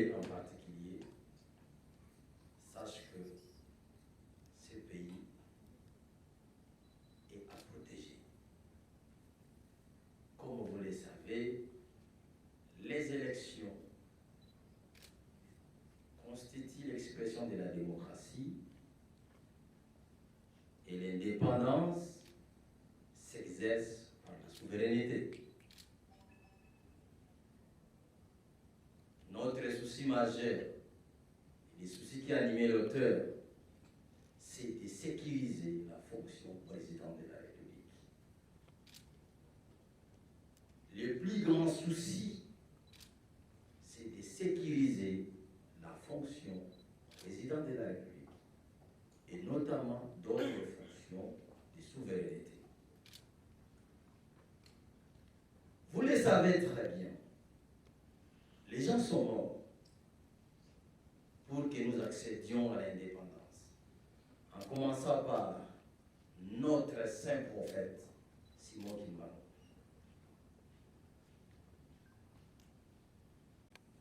Congolais en particulier sachent que ce pays est à protéger. Comme vous le savez, les élections constituent l'expression de la démocratie et l'indépendance s'exerce par la souveraineté. Notre souci majeur, les soucis qui animaient l'auteur, c'est de sécuriser la fonction président de la République. Le plus grand souci, c'est de sécuriser la fonction président de la République, et notamment d'autres fonctions de souveraineté. Vous le savez très bien, les gens sont morts pour que nous accédions à l'indépendance, en commençant par notre saint prophète Simon Kimbangu,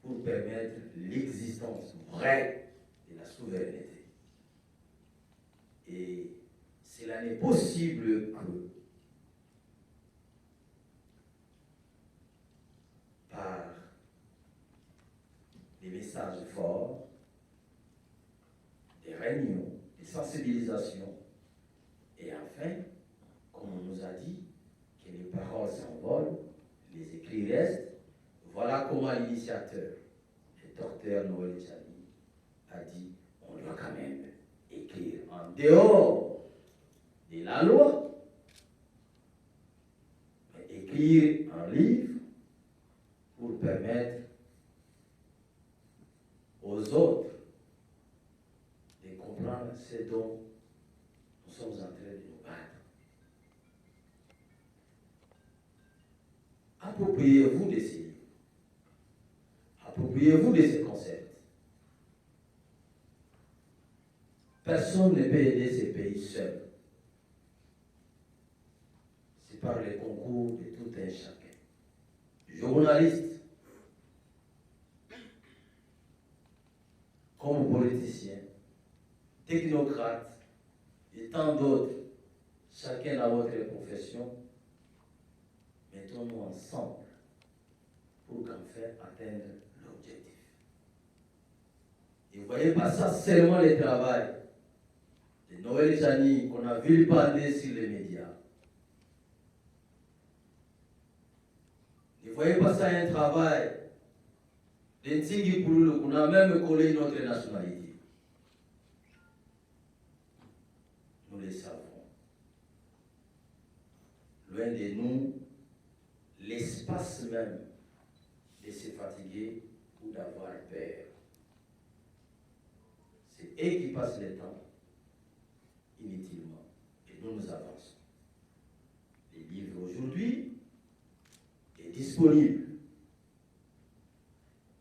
pour permettre l'existence vraie de la souveraineté. Et cela n'est possible que par des messages forts, des réunions, des sensibilisations, et enfin, comme on nous a dit, que les paroles s'envolent, les écrits restent. Voilà comment l'initiateur, le docteur Noël Tchani, a dit on doit quand même écrire en dehors de la loi, mais écrire un livre pour permettre aux autres de comprendre ce dont nous sommes en train de nous battre. Appropriez-vous de ces livres. Appropriez-vous de ces concepts. Personne ne peut aider ces pays seul. C'est par le concours de tout un chacun. Journalistes, comme politiciens, technocrates et tant d'autres, chacun à votre profession, mettons-nous ensemble pour qu'enfin atteindre l'objectif. Et vous ne voyez pas ça seulement le travail de Noël Tchani qu'on a vilipendé sur les médias. Ne voyez pas ça un travail de Ntingi Pouloulou qu'on a même collé notre nationalité. Nous le savons. Loin de nous, l'espace même de se fatiguer ou d'avoir peur. C'est eux qui passent le temps inutilement. Et nous, nous avançons. Les livres aujourd'hui est disponible.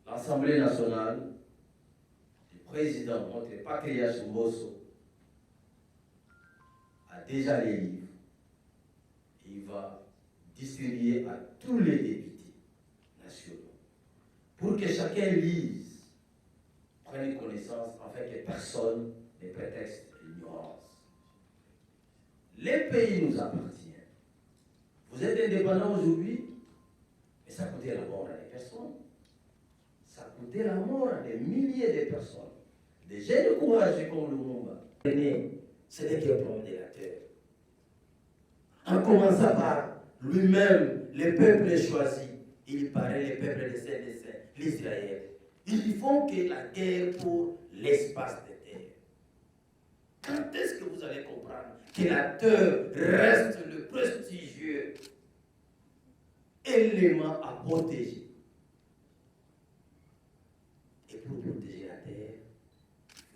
L'Assemblée nationale, le président, notre patriarche Mbosso, a déjà les livres. Et il va distribuer à tous les députés nationaux pour que chacun lise, prenne connaissance, afin que personne ne prétexte l'ignorance. Les pays nous appartiennent. Vous êtes indépendants aujourd'hui, mais ça coûtait la mort à des personnes. Ça coûtait la mort à des milliers de personnes. Des jeunes courageux comme Lumumba. Ce n'est qu'un problème de la terre. En commençant par lui-même, le peuple est choisi. Il paraît le peuple de Saint-Dessin, l'Israël. Ils font que la guerre pour l'espace de terre. Quand est-ce que vous allez comprendre que la terre reste le prestigieux élément à protéger? Et pour protéger la terre,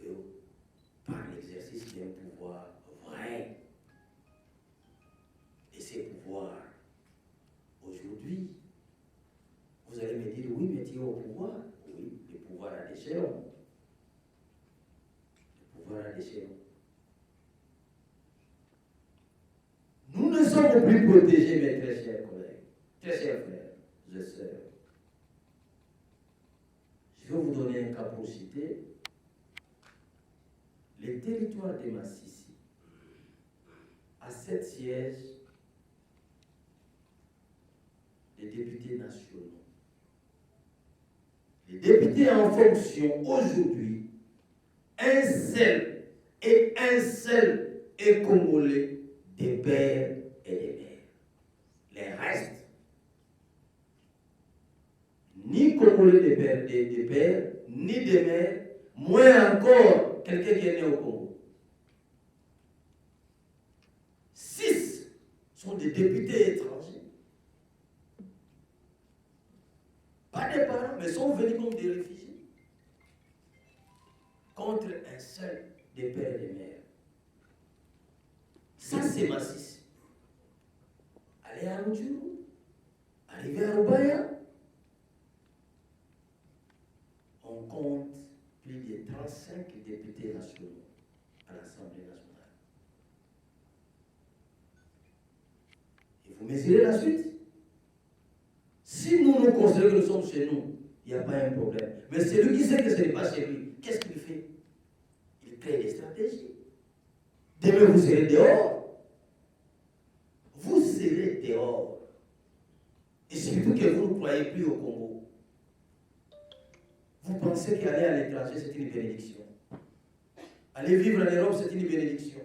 il faut, par l'exercice d'un pouvoir vrai. Et ces pouvoirs, aujourd'hui, vous allez me dire, oui, mais tu es au pouvoir. Oui, le pouvoir à l'échelon. Le pouvoir à l'échelon. Nous ne sommes plus protégés, mes très chers collègues, très chers frères et sœurs. Je vais vous donner un cas pour citer. Le territoire de Massissi a 7 sièges de députés nationaux. Les députés en fonction aujourd'hui, un seul est congolais des pères et des mères. Les restes, ni congolais des pères, ni des mères, moins encore quelqu'un qui est né au Congo. 6 sont des députés étrangers. Pas des parents, mais sont venus comme des réfugiés. Contre un seul des pères et des mères. Ça, c'est Massissi. Allez à Rutshuru, arriver à Rubaya, on compte plus de 35 députés nationaux à l'Assemblée nationale. Et vous mesurez la suite. Si nous nous considérons que nous sommes chez nous, il n'y a pas un problème. Mais celui qui sait que ce n'est pas chez lui, qu'est-ce qu'il fait? Il crée des stratégies. Demain, vous serez dehors. Vous serez dehors. Et surtout que vous ne croyez plus au Congo. Vous pensez qu'aller à l'étranger, c'est une bénédiction. Aller vivre en Europe, c'est une bénédiction.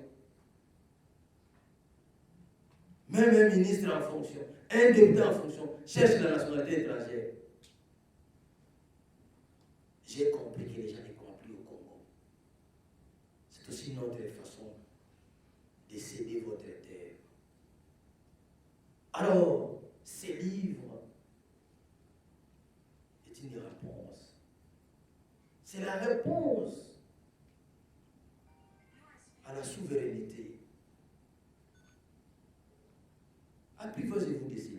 Même un ministre en fonction, un député en fonction, cherche la nationalité étrangère. J'ai compris que les gens n'ont compris au Congo. C'est aussi notre façon de céder votre terre. Alors, ces livres est une réponse. C'est la réponse à la souveraineté. Apprivoisez-vous de ces